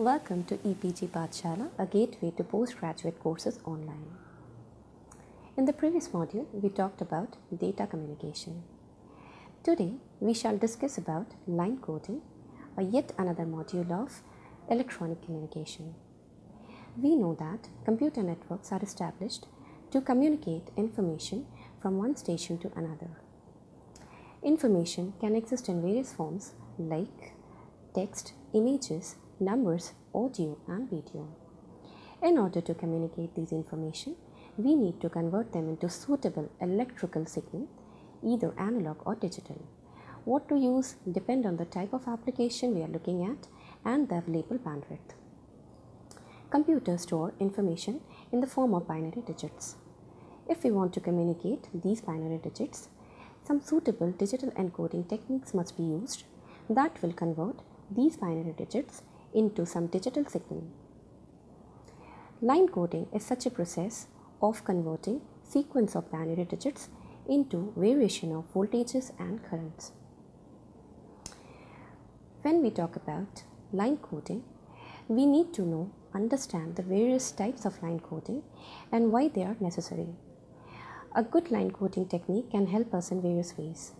Welcome to EPG Pathshala, a gateway to postgraduate courses online. In the previous module, we talked about data communication. Today, we shall discuss about line coding, a yet another module of electronic communication. We know that computer networks are established to communicate information from one station to another. Information can exist in various forms like text, images, numbers, audio and video. In order to communicate these information, we need to convert them into suitable electrical signal, either analog or digital. What to use depend on the type of application we are looking at and the available bandwidth. Computers store information in the form of binary digits. If we want to communicate these binary digits, some suitable digital encoding techniques must be used that will convert these binary digits into some digital signal. Line coding is such a process of converting sequence of binary digits into variation of voltages and currents. When we talk about line coding, we need to understand the various types of line coding and why they are necessary. A good line coding technique can help us in various ways.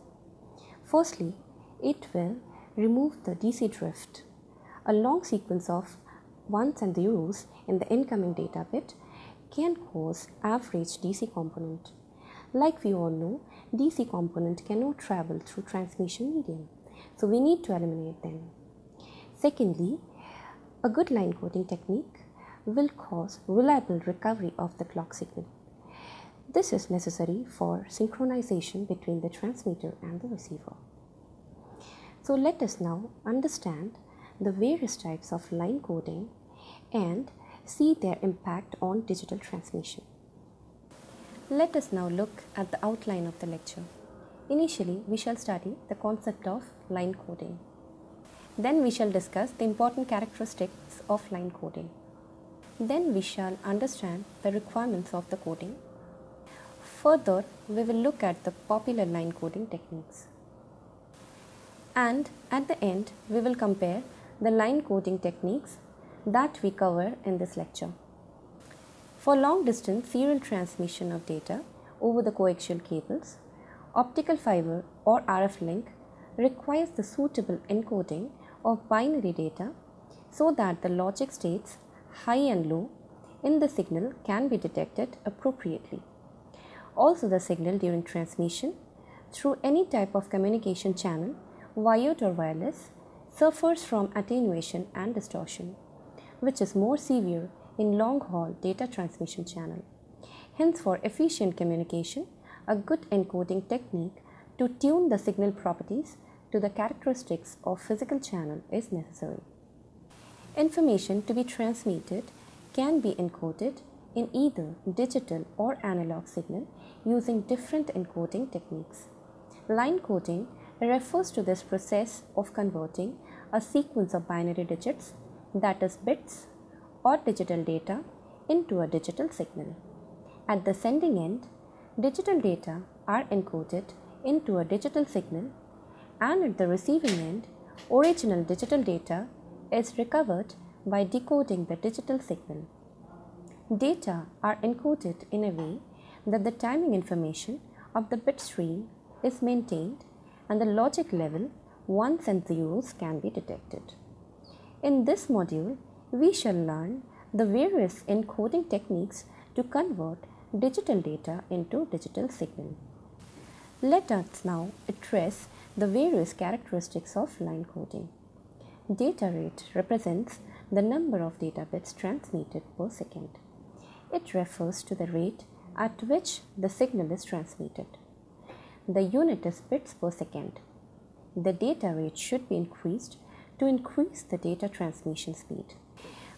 Firstly, it will remove the DC drift. A long sequence of ones and zeros in the incoming data bit can cause average DC component. Like we all know, DC component cannot travel through transmission medium, so we need to eliminate them. Secondly, a good line coding technique will cause reliable recovery of the clock signal. This is necessary for synchronization between the transmitter and the receiver. So let us now understand the various types of line coding and see their impact on digital transmission. Let us now look at the outline of the lecture. Initially, we shall study the concept of line coding. Then we shall discuss the important characteristics of line coding. Then we shall understand the requirements of the coding. Further, we will look at the popular line coding techniques. And at the end, we will compare the line coding techniques that we cover in this lecture. For long distance serial transmission of data over the coaxial cables, optical fiber or RF link requires the suitable encoding of binary data so that the logic states high and low in the signal can be detected appropriately. Also, the signal during transmission through any type of communication channel, wired or wireless, suffers from attenuation and distortion, which is more severe in long-haul data transmission channel. Hence, for efficient communication, a good encoding technique to tune the signal properties to the characteristics of physical channel is necessary. Information to be transmitted can be encoded in either digital or analog signal using different encoding techniques. Line coding refers to this process of converting a sequence of binary digits, that is bits or digital data, into a digital signal. At the sending end, digital data are encoded into a digital signal, and at the receiving end, original digital data is recovered by decoding the digital signal. Data are encoded in a way that the timing information of the bit stream is maintained and the logic level ones and zeros can be detected. In this module, we shall learn the various encoding techniques to convert digital data into digital signal. Let us now address the various characteristics of line coding. Data rate represents the number of data bits transmitted per second. It refers to the rate at which the signal is transmitted. The unit is bits per second. The data rate should be increased to increase the data transmission speed.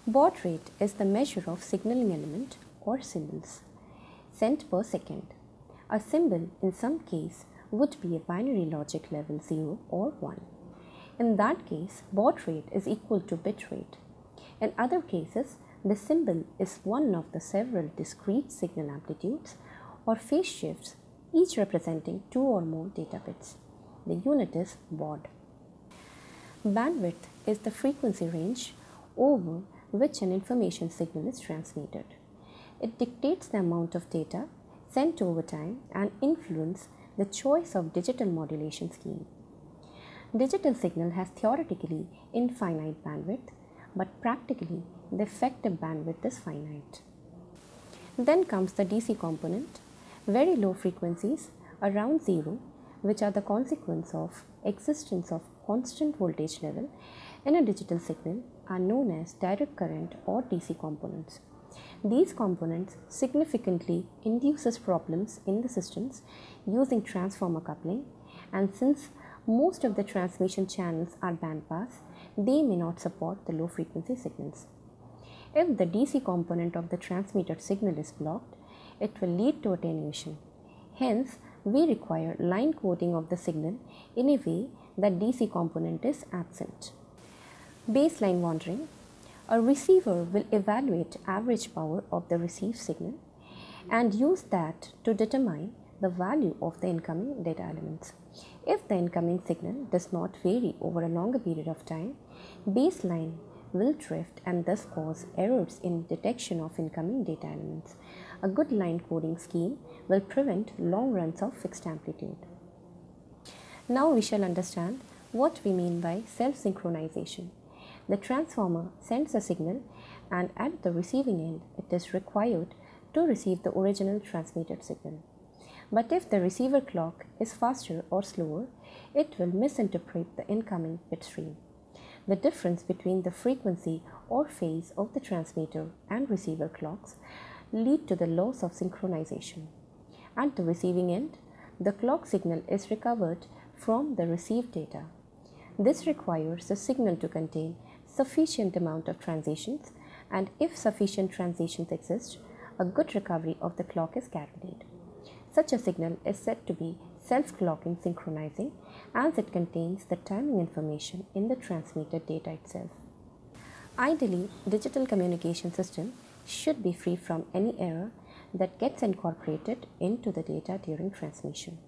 Baud rate is the measure of signaling element or symbols sent per second. A symbol in some case would be a binary logic level 0 or 1. In that case, baud rate is equal to bit rate. In other cases, the symbol is one of the several discrete signal amplitudes or phase shifts, each representing 2 or more data bits. The unit is baud. Bandwidth is the frequency range over which an information signal is transmitted. It dictates the amount of data sent over time and influences the choice of digital modulation scheme. Digital signal has theoretically infinite bandwidth, but practically the effective bandwidth is finite. Then comes the DC component. Very low frequencies around zero, which are the consequence of existence of constant voltage level in a digital signal, are known as direct current or DC components. These components significantly induces problems in the systems using transformer coupling, and since most of the transmission channels are bandpass, they may not support the low frequency signals. If the DC component of the transmitted signal is blocked, it will lead to attenuation. Hence, we require line coding of the signal in a way that DC component is absent. Baseline wandering. A receiver will evaluate average power of the received signal and use that to determine the value of the incoming data elements. If the incoming signal does not vary over a longer period of time, baseline will drift and thus cause errors in detection of incoming data elements. A good line coding scheme will prevent long runs of fixed amplitude. Now we shall understand what we mean by self-synchronization. The transformer sends a signal, and at the receiving end it is required to receive the original transmitted signal. But if the receiver clock is faster or slower, it will misinterpret the incoming bit stream. The difference between the frequency or phase of the transmitter and receiver clocks lead to the loss of synchronization. At the receiving end, the clock signal is recovered from the received data. This requires the signal to contain sufficient amount of transitions, and if sufficient transitions exist, a good recovery of the clock is guaranteed. Such a signal is said to be self-clocking synchronizing, as it contains the timing information in the transmitted data itself. Ideally, digital communication system should be free from any error that gets incorporated into the data during transmission.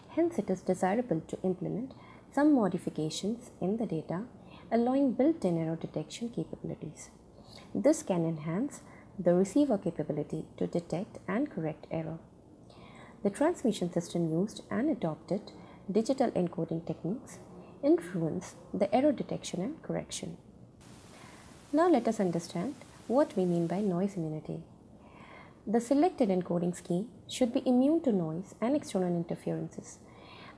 Hence, it is desirable to implement some modifications in the data, allowing built-in error detection capabilities. This can enhance the receiver capability to detect and correct error. The transmission system used and adopted digital encoding techniques influence the error detection and correction. Now let us understand what we mean by noise immunity. The selected encoding scheme should be immune to noise and external interferences,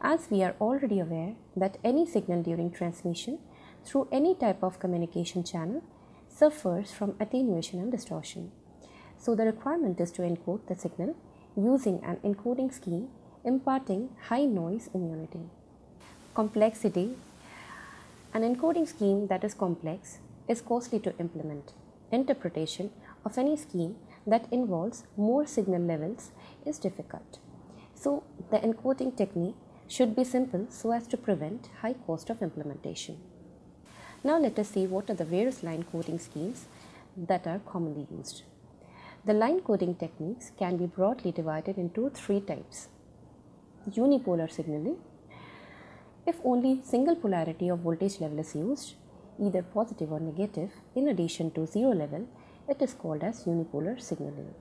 as we are already aware that any signal during transmission through any type of communication channel suffers from attenuation and distortion. So the requirement is to encode the signal using an encoding scheme imparting high noise immunity. Complexity. An encoding scheme that is complex is costly to implement. Interpretation of any scheme that involves more signal levels is difficult. So the encoding technique should be simple so as to prevent high cost of implementation. Now let us see what are the various line coding schemes that are commonly used. The line coding techniques can be broadly divided into three types. Unipolar signaling. If only single polarity of voltage level is used, either positive or negative, in addition to zero level, it is called as unipolar signaling.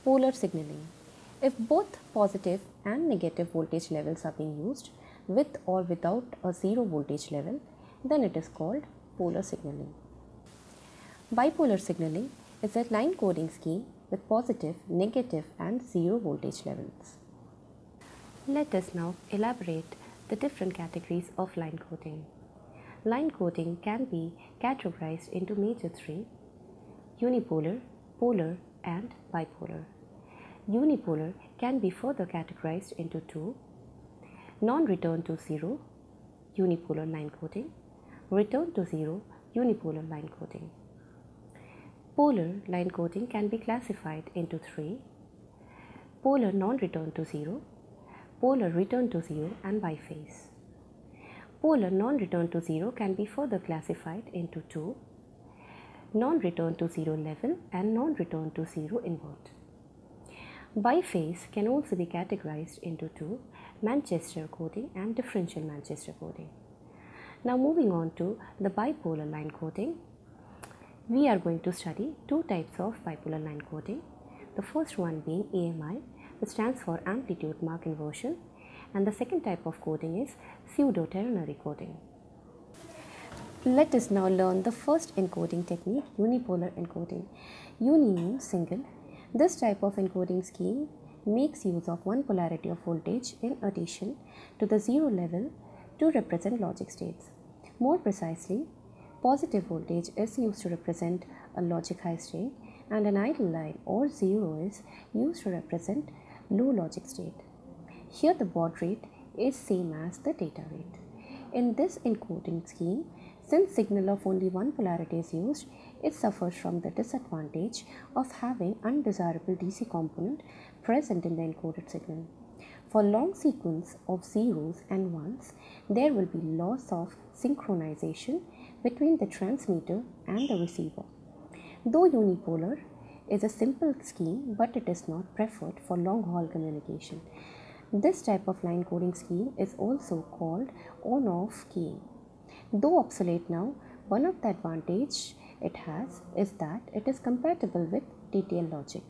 Polar signaling. If both positive and negative voltage levels are being used with or without a zero voltage level, then it is called polar signaling. Bipolar signaling is a line coding scheme with positive, negative and zero voltage levels. Let us now elaborate the different categories of line coding. Line coding can be categorized into major three: unipolar, polar and bipolar. Unipolar can be further categorized into two: non-return to zero, unipolar line coding; return to zero, unipolar line coding. Polar line coding can be classified into three: polar non-return to zero, polar return to zero and biphase. Polar non-return to zero can be further classified into two: non-return to zero level and non-return to zero invert. Biphase can also be categorized into two: Manchester coding and differential Manchester coding. Now moving on to the bipolar line coding. We are going to study two types of bipolar line coding. The first one being AMI, which stands for amplitude mark inversion, and the second type of coding is pseudo-ternary coding. Let us now learn the first encoding technique, unipolar encoding. Uni means single. This type of encoding scheme makes use of one polarity of voltage in addition to the zero level to represent logic states. More precisely, positive voltage is used to represent a logic high state and an idle line or zero is used to represent low logic state. Here the baud rate is same as the data rate. In this encoding scheme, since signal of only one polarity is used, it suffers from the disadvantage of having undesirable DC component present in the encoded signal. For long sequence of zeros and ones, there will be loss of synchronization between the transmitter and the receiver. Though unipolar is a simple scheme, but it is not preferred for long-haul communication. This type of line coding scheme is also called on-off keying. Though obsolete now, one of the advantages it has is that it is compatible with TTL logic.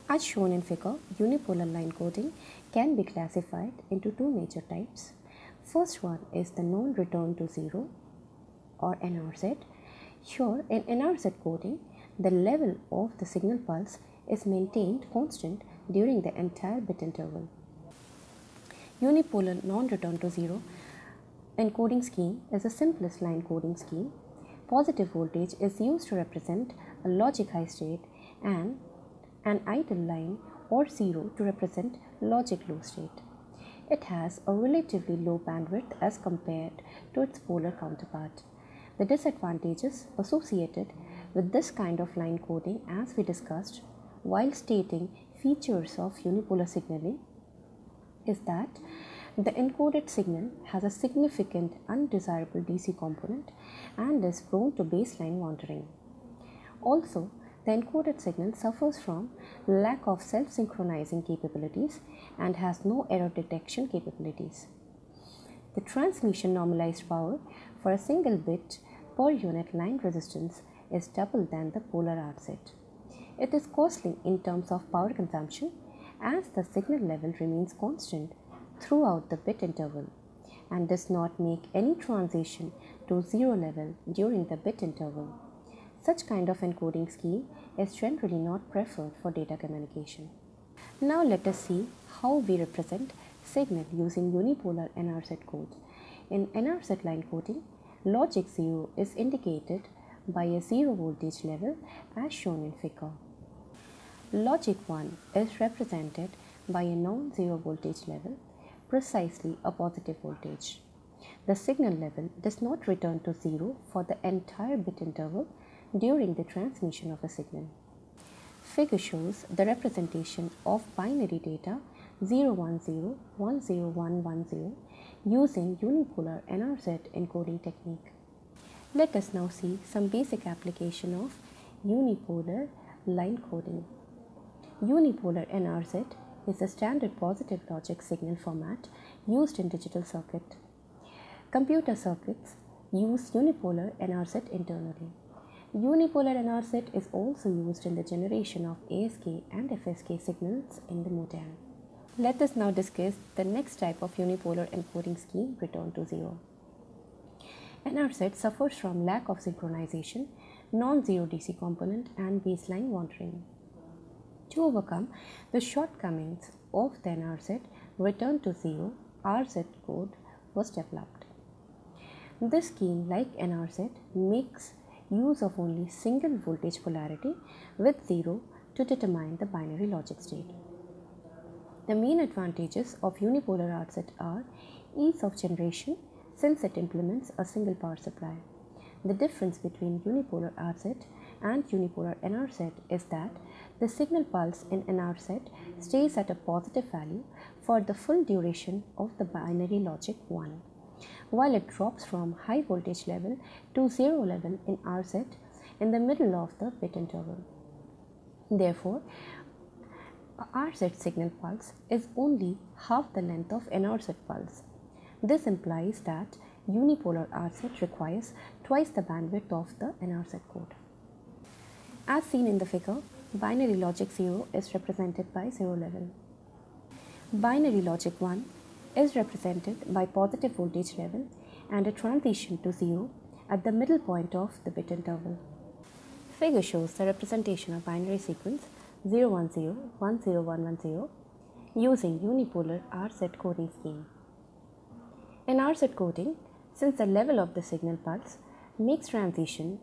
As shown in figure, unipolar line coding can be classified into two major types. First one is the non-return to zero or NRZ. Here in NRZ coding, the level of the signal pulse is maintained constant during the entire bit interval. Unipolar non-return to zero encoding scheme is the simplest line coding scheme. Positive voltage is used to represent a logic high state and an idle line or zero to represent logic low state. It has a relatively low bandwidth as compared to its polar counterpart. The disadvantages associated with this kind of line coding, as we discussed while stating features of unipolar signaling, is that the encoded signal has a significant undesirable DC component and is prone to baseline wandering. Also, the encoded signal suffers from lack of self-synchronizing capabilities and has no error detection capabilities. The transmission normalized power for a single bit per unit line resistance is double than the polar RZ. It is costly in terms of power consumption as the signal level remains constant throughout the bit interval and does not make any transition to zero level during the bit interval. Such kind of encoding scheme is generally not preferred for data communication. Now let us see how we represent signal using unipolar NRZ code. In NRZ line coding, logic 0 is indicated by a zero voltage level as shown in figure. Logic 1 is represented by a non-zero voltage level, precisely a positive voltage. The signal level does not return to zero for the entire bit interval during the transmission of a signal. Figure shows the representation of binary data 010, 10110 using unipolar NRZ encoding technique. Let us now see some basic application of unipolar line coding. Unipolar NRZ is a standard positive logic signal format used in digital circuit. Computer circuits use unipolar NRZ internally. Unipolar NRZ is also used in the generation of ASK and FSK signals in the modem. Let us now discuss the next type of unipolar encoding scheme, return to zero. NRZ suffers from lack of synchronization, non-zero DC component and baseline wandering. To overcome the shortcomings of the NRZ return to zero, RZ code was developed. This scheme, like NRZ, makes use of only single voltage polarity with zero to determine the binary logic state. The main advantages of unipolar RZ are ease of generation since it implements a single power supply. The difference between unipolar RZ and unipolar NRZ is that the signal pulse in NRZ stays at a positive value for the full duration of the binary logic 1, while it drops from high voltage level to zero level in RZ in the middle of the bit interval. Therefore, a RZ signal pulse is only half the length of NRZ pulse. This implies that unipolar RZ requires twice the bandwidth of the NRZ code. As seen in the figure, binary logic 0 is represented by 0 level. Binary logic 1 is represented by positive voltage level and a transition to 0 at the middle point of the bit interval. Figure shows the representation of binary sequence 010, 10110 using unipolar RZ coding scheme. In RZ coding, since the level of the signal pulse makes transition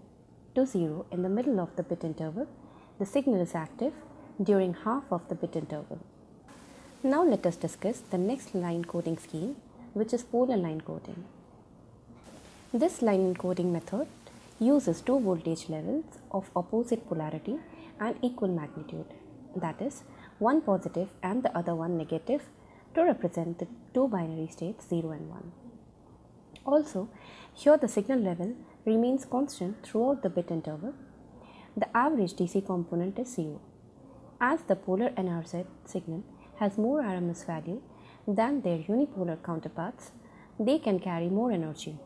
to 0 in the middle of the bit interval, the signal is active during half of the bit interval. Now let us discuss the next line coding scheme, which is polar line coding. This line encoding method uses two voltage levels of opposite polarity and equal magnitude, that is, one positive and the other one negative, to represent the two binary states 0 and 1. Also, here the signal level remains constant throughout the bit interval. The average DC component is 0. As the polar NRZ signal has more RMS value than their unipolar counterparts, they can carry more energy.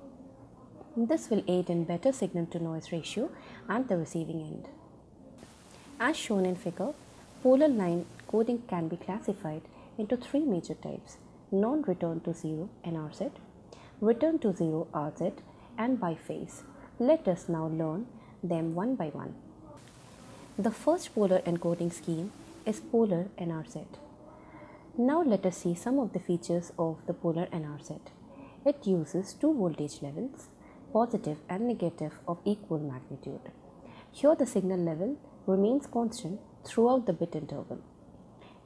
This will aid in better signal to noise ratio at the receiving end. As shown in figure, polar line coding can be classified into three major types: non-return to 0 NRZ, return to 0 RZ, and biphase. Let us now learn them one by one. The first polar encoding scheme is polar NRZ. Now let us see some of the features of the polar NRZ. It uses two voltage levels, positive and negative of equal magnitude. Here the signal level remains constant throughout the bit interval.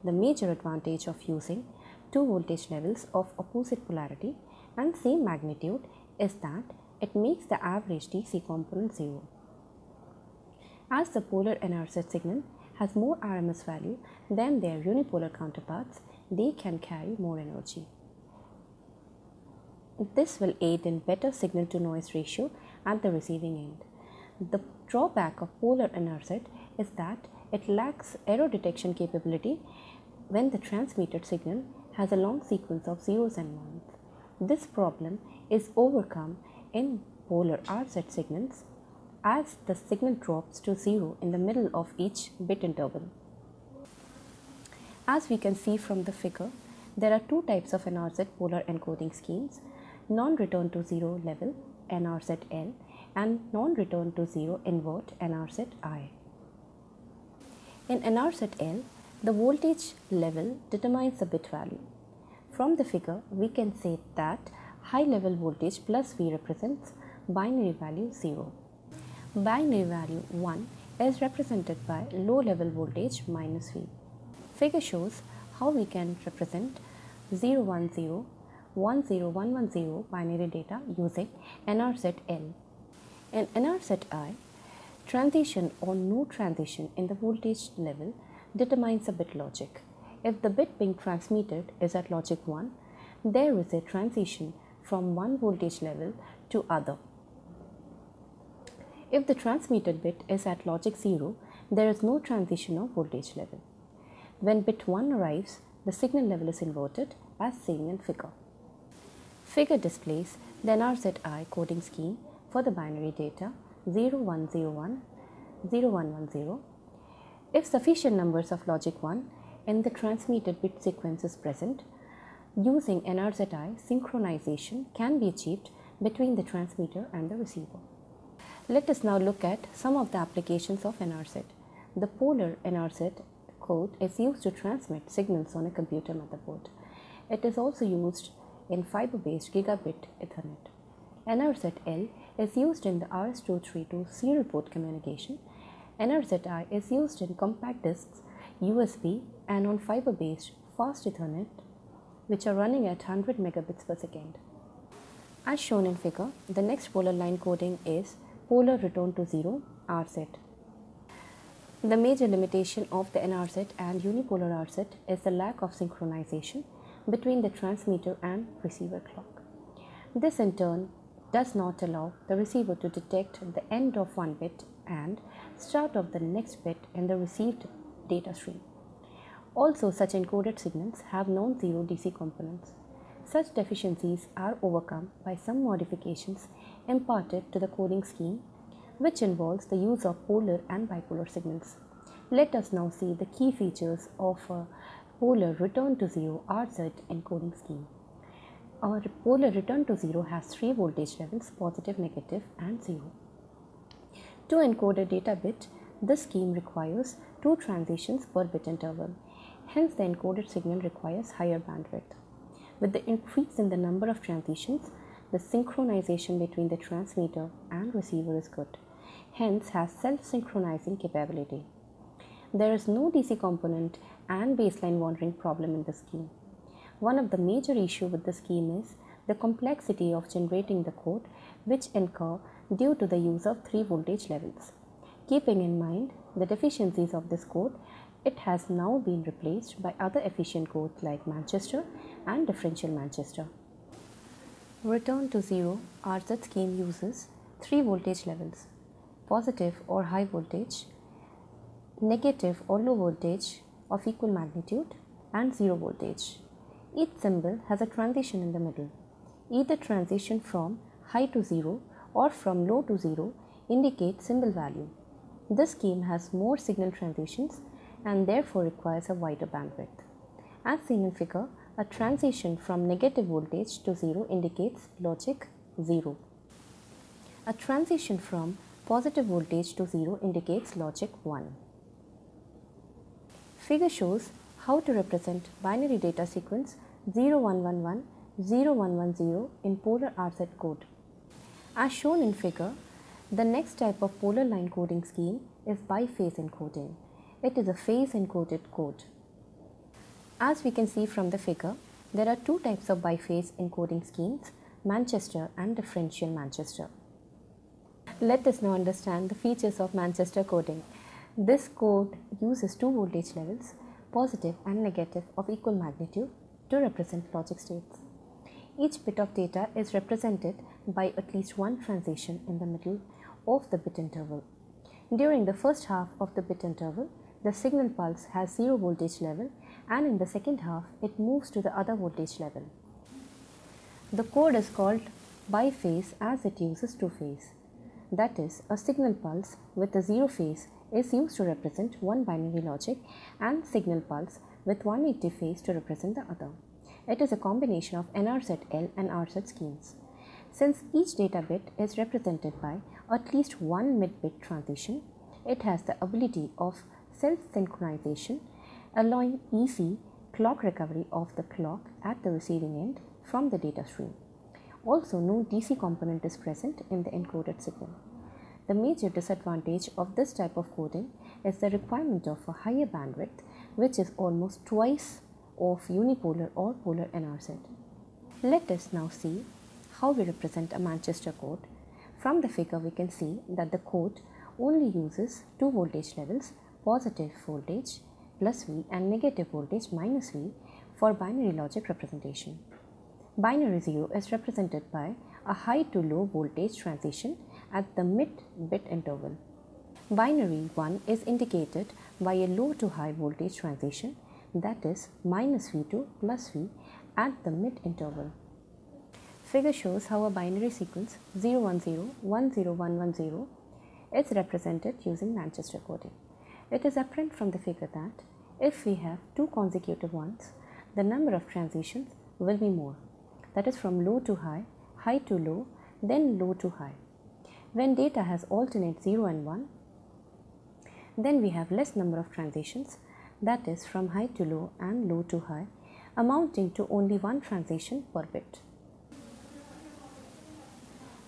The major advantage of using two voltage levels of opposite polarity and same magnitude is that it makes the average DC component 0. As the polar NRZ signal has more RMS value than their unipolar counterparts, they can carry more energy. This will aid in better signal to noise ratio at the receiving end. The drawback of polar NRZ is that it lacks error detection capability when the transmitted signal has a long sequence of zeros and ones. This problem is overcome in polar RZ signals as the signal drops to 0 in the middle of each bit interval. As we can see from the figure, there are two types of NRZ polar encoding schemes: non-return to 0 level NRZL and non-return to 0 invert NRZI. In NRZL, the voltage level determines the bit value. From the figure, we can say that high level voltage plus V represents binary value 0. Binary value 1 is represented by low level voltage minus V. Figure shows how we can represent 010, 10110 binary data using NRZL. In NRZI, transition or no transition in the voltage level determines the bit logic. If the bit being transmitted is at logic 1, there is a transition from one voltage level to other. If the transmitted bit is at logic 0, there is no transition of voltage level. When bit 1 arrives, the signal level is inverted as seen in figure. Figure displays the NRZI coding scheme for the binary data 0101, 0110. If sufficient numbers of logic 1 in the transmitted bit sequence is present, using NRZI, synchronization can be achieved between the transmitter and the receiver. Let us now look at some of the applications of NRZ. The polar NRZ code is used to transmit signals on a computer motherboard. It is also used in fiber-based gigabit Ethernet. NRZL is used in the RS-232 serial port communication. NRZI is used in compact discs, USB, and on fiber-based fast Ethernet, which are running at 100 megabits per second. As shown in figure, the next polar line coding is polar return to 0 RZ. The major limitation of the NRZ and unipolar RZ is the lack of synchronization between the transmitter and receiver clock. This in turn does not allow the receiver to detect the end of one bit and start of the next bit in the received data stream. Also, such encoded signals have non-zero DC components. Such deficiencies are overcome by some modifications imparted to the coding scheme which involves the use of polar and bipolar signals. Let us now see the key features of a polar return to zero RZ encoding scheme. Our polar return to zero has three voltage levels, positive, negative, and zero. To encode a data bit, this scheme requires two transitions per bit interval. Hence, the encoded signal requires higher bandwidth. With the increase in the number of transitions, the synchronization between the transmitter and receiver is good. Hence, has self-synchronizing capability. There is no DC component and baseline wandering problem in the scheme. One of the major issues with the scheme is the complexity of generating the code which occur due to the use of three voltage levels. Keeping in mind the deficiencies of this code, it has now been replaced by other efficient codes like Manchester and differential Manchester. Return to zero RZ scheme uses three voltage levels: positive or high voltage, negative or low voltage of equal magnitude, and zero voltage. Each symbol has a transition in the middle. Either transition from high to zero or from low to zero indicates symbol value. This scheme has more signal transitions and therefore requires a wider bandwidth. As seen in figure, a transition from negative voltage to zero indicates logic 0. A transition from positive voltage to zero indicates logic 1. Figure shows how to represent binary data sequence 0111 0110 in polar RZ code. As shown in figure, the next type of polar line coding scheme is biphase encoding. It is a phase encoded code. As we can see from the figure, there are two types of biphase encoding schemes, Manchester and differential Manchester. Let us now understand the features of Manchester coding. This code uses two voltage levels, positive and negative of equal magnitude, to represent logic states. Each bit of data is represented by at least one transition in the middle of the bit interval. During the first half of the bit interval, the signal pulse has zero voltage level, and in the second half it moves to the other voltage level. The code is called biphase as it uses two phase. That is, a signal pulse with a zero phase is used to represent one binary logic and signal pulse with 180 phase to represent the other. It is a combination of NRZL and RZ schemes. Since each data bit is represented by at least one mid-bit transition, it has the ability of self-synchronization, allowing easy clock recovery of the clock at the receiving end from the data stream. Also, no DC component is present in the encoded signal. The major disadvantage of this type of coding is the requirement of a higher bandwidth, which is almost twice of unipolar or polar NRZ. Let us now see how we represent a Manchester code. From the figure we can see that the code only uses two voltage levels, positive voltage plus V and negative voltage minus V for binary logic representation. Binary 0 is represented by a high to low voltage transition at the mid-bit interval. Binary 1 is indicated by a low to high voltage transition, that is minus V2 plus V at the mid-interval. Figure shows how a binary sequence 010-10110 is represented using Manchester coding. It is apparent from the figure that if we have two consecutive ones, the number of transitions will be more. That is from low to high, high to low, then low to high. When data has alternate 0 and 1, then we have less number of transitions, that is from high to low and low to high, amounting to only one transition per bit.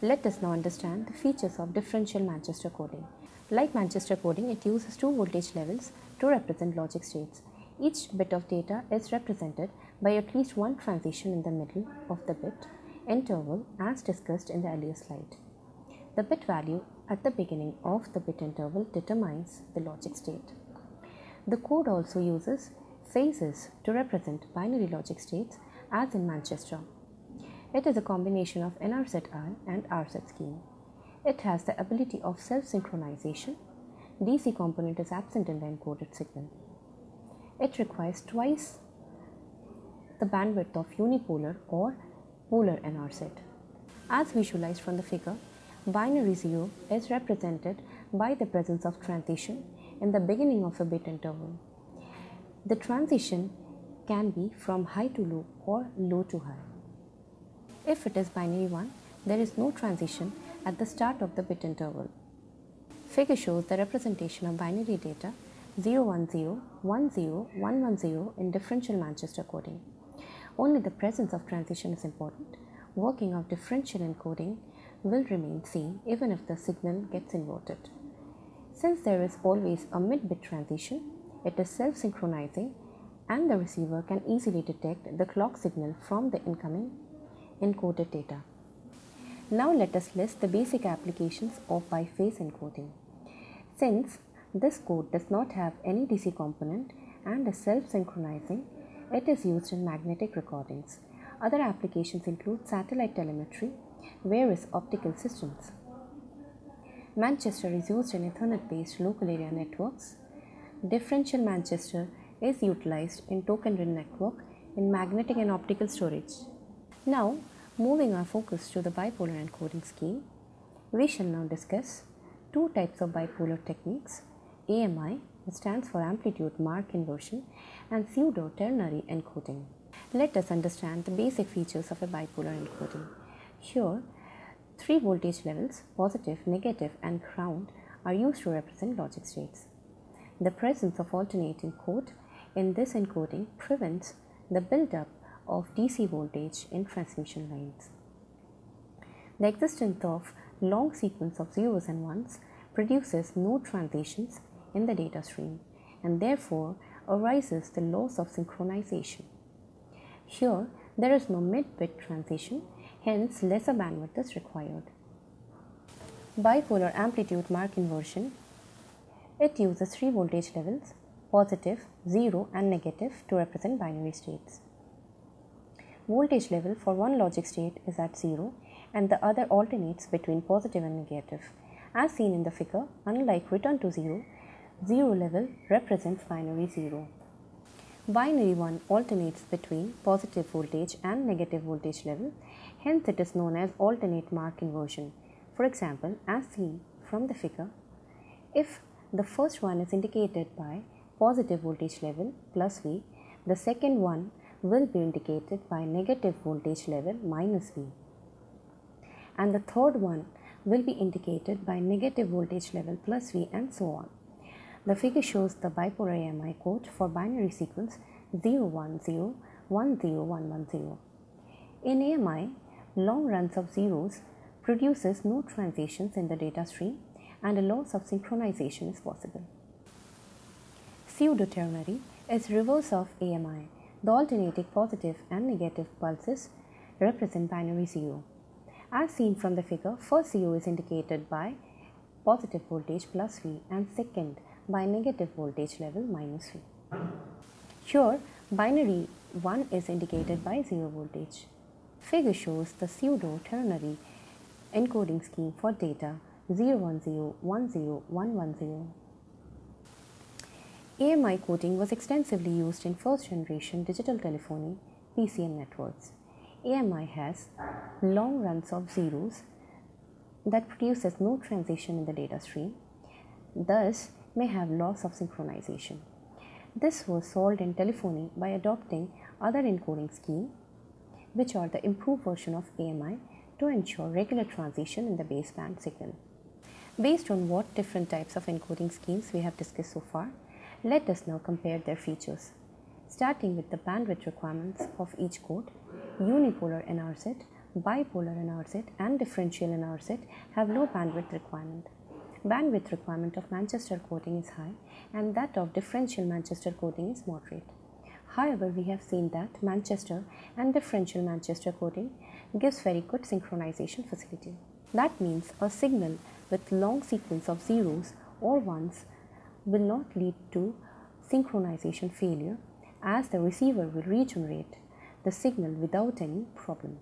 Let us now understand the features of differential Manchester coding. Like Manchester coding, it uses two voltage levels to represent logic states. Each bit of data is represented by at least one transition in the middle of the bit interval as discussed in the earlier slide. The bit value at the beginning of the bit interval determines the logic state. The code also uses phases to represent binary logic states as in Manchester. It is a combination of NRZI and RZ scheme. It has the ability of self-synchronization. DC component is absent in the encoded signal. It requires twice the bandwidth of unipolar or polar NRZ. As visualized from the figure, Binary 0 is represented by the presence of transition in the beginning of a bit interval. The transition can be from high to low or low to high. If it is binary 1, there is no transition at the start of the bit interval. Figure shows the representation of binary data 010, 10, 110 in differential Manchester coding. Only the presence of transition is important. Working of differential encoding will remain same even if the signal gets inverted. Since there is always a mid-bit transition, it is self-synchronizing and the receiver can easily detect the clock signal from the incoming encoded data. Now let us list the basic applications of biphase encoding. Since this code does not have any DC component and is self-synchronizing, it is used in magnetic recordings. Other applications include satellite telemetry, various optical systems. Manchester is used in Ethernet-based local area networks. Differential Manchester is utilized in token ring network in magnetic and optical storage. Now, moving our focus to the bipolar encoding scheme, we shall now discuss two types of bipolar techniques, AMI, which stands for amplitude mark inversion, and pseudo-ternary encoding. Let us understand the basic features of a bipolar encoding. Here, three voltage levels, positive, negative, and ground, are used to represent logic states. The presence of alternating code in this encoding prevents the buildup of DC voltage in transmission lines. The existence of long sequence of zeros and ones produces no transitions in the data stream and therefore arises the loss of synchronization. Here, there is no mid-bit transition, hence lesser bandwidth is required. Bipolar amplitude mark inversion, it uses three voltage levels, positive, 0 and negative, to represent binary states. Voltage level for one logic state is at 0 and the other alternates between positive and negative. As seen in the figure, unlike return to 0, 0 level represents binary 0. Binary 1 alternates between positive voltage and negative voltage level, hence it is known as alternate mark inversion. For example, as seen from the figure, if the first one is indicated by positive voltage level plus V, the second one will be indicated by negative voltage level minus V, and the third one will be indicated by negative voltage level plus V, and so on. The figure shows the bipolar AMI code for binary sequence 010, 10, 110. In AMI, long runs of zeros produces no transitions in the data stream and a loss of synchronization is possible. Pseudo-ternary is reverse of AMI. The alternating positive and negative pulses represent binary 0. As seen from the figure, first 0 is indicated by positive voltage plus V and second by negative voltage level minus V. Here, binary 1 is indicated by 0 voltage. Figure shows the pseudo-ternary encoding scheme for data 010, 10, 110. AMI coding was extensively used in first generation digital telephony PCM networks. AMI has long runs of zeros that produces no transition in the data stream, thus may have loss of synchronization. This was solved in telephony by adopting other encoding scheme, which are the improved version of AMI, to ensure regular transition in the baseband signal. Based on what different types of encoding schemes we have discussed so far, let us now compare their features. Starting with the bandwidth requirements of each code, unipolar NRZ, bipolar NRZ, and differential NRZ have low bandwidth requirement. Bandwidth requirement of Manchester coding is high and that of differential Manchester coding is moderate. However, we have seen that Manchester and differential Manchester coding gives very good synchronization facility. That means a signal with long sequence of zeros or ones will not lead to synchronization failure, as the receiver will regenerate the signal without any problem.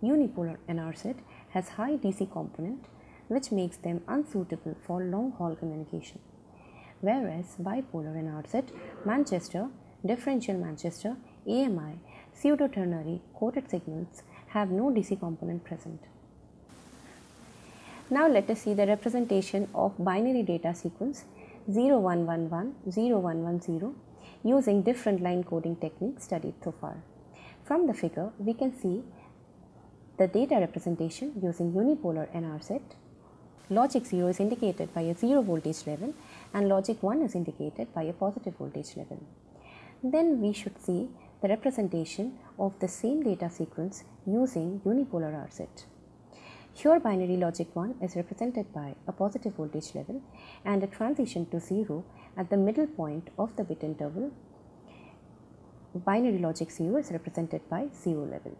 Unipolar NRZ has high DC component, which makes them unsuitable for long-haul communication, whereas bipolar NRZ, Manchester, differential Manchester, AMI, pseudo-ternary coded signals have no DC component present. Now let us see the representation of binary data sequence 0111, 0110 using different line coding techniques studied so far. From the figure, we can see the data representation using unipolar NR set. Logic 0 is indicated by a 0 voltage level and logic 1 is indicated by a positive voltage level. Then we should see the representation of the same data sequence using unipolar R set. Here binary logic 1 is represented by a positive voltage level and a transition to 0 at the middle point of the bit interval. Binary logic 0 is represented by 0 level.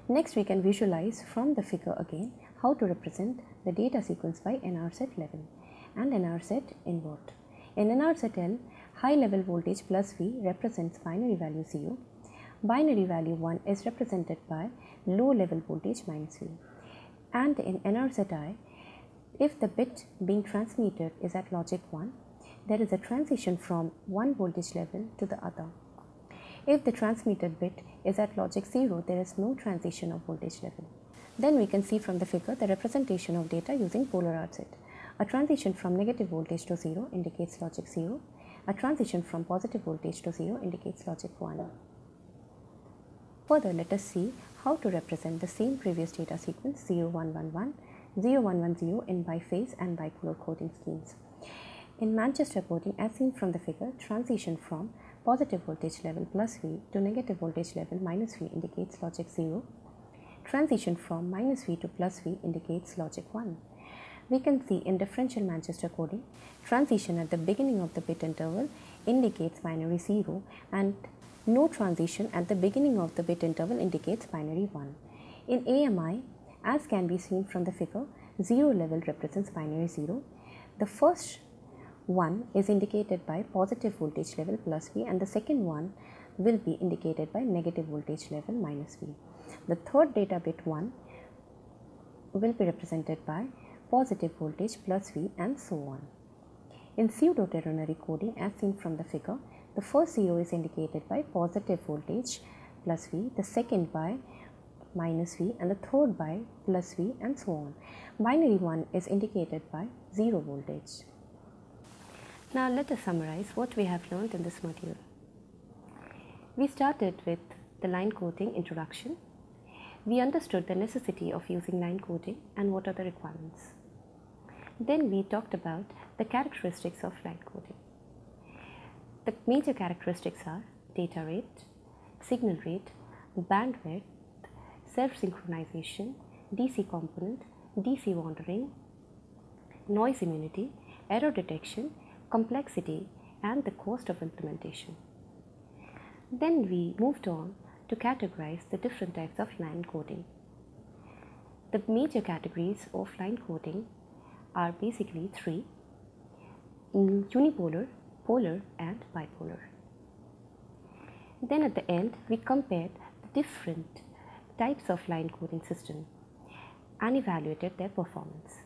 Next we can visualize from the figure again how to represent the data sequence by NR set level and NR set invert. In NR set L, high level voltage plus V represents binary value 0. Binary value 1 is represented by low level voltage minus V. And in NR set I, if the bit being transmitted is at logic 1, there is a transition from one voltage level to the other. If the transmitted bit is at logic 0, there is no transition of voltage level. Then we can see from the figure the representation of data using polar R set. A transition from negative voltage to 0 indicates logic 0. A transition from positive voltage to 0 indicates logic 1. Further, let us see how to represent the same previous data sequence 0111, 0110 in biphase and bipolar coding schemes. In Manchester coding, as seen from the figure, transition from positive voltage level plus V to negative voltage level minus V indicates logic 0. Transition from minus V to plus V indicates logic 1. We can see in differential Manchester coding, transition at the beginning of the bit interval indicates binary 0 and no transition at the beginning of the bit interval indicates binary 1. In AMI, as can be seen from the figure, 0 level represents binary 0. The first one is indicated by positive voltage level plus V and the second one will be indicated by negative voltage level minus V. The third data bit 1 will be represented by positive voltage plus V and so on. In pseudo-ternary coding, as seen from the figure, the first 0 is indicated by positive voltage plus V, the second by minus V and the third by plus V and so on. Binary 1 is indicated by 0 voltage. Now let us summarize what we have learned in this module. We started with the line coding introduction. We understood the necessity of using line coding and what are the requirements. Then we talked about the characteristics of line coding. The major characteristics are data rate, signal rate, bandwidth, self-synchronization, DC component, DC wandering, noise immunity, error detection, complexity, and the cost of implementation. Then we moved on to categorize the different types of line coding. The major categories of line coding are basically three: unipolar, polar, and bipolar. Then at the end, we compared the different types of line coding system and evaluated their performance.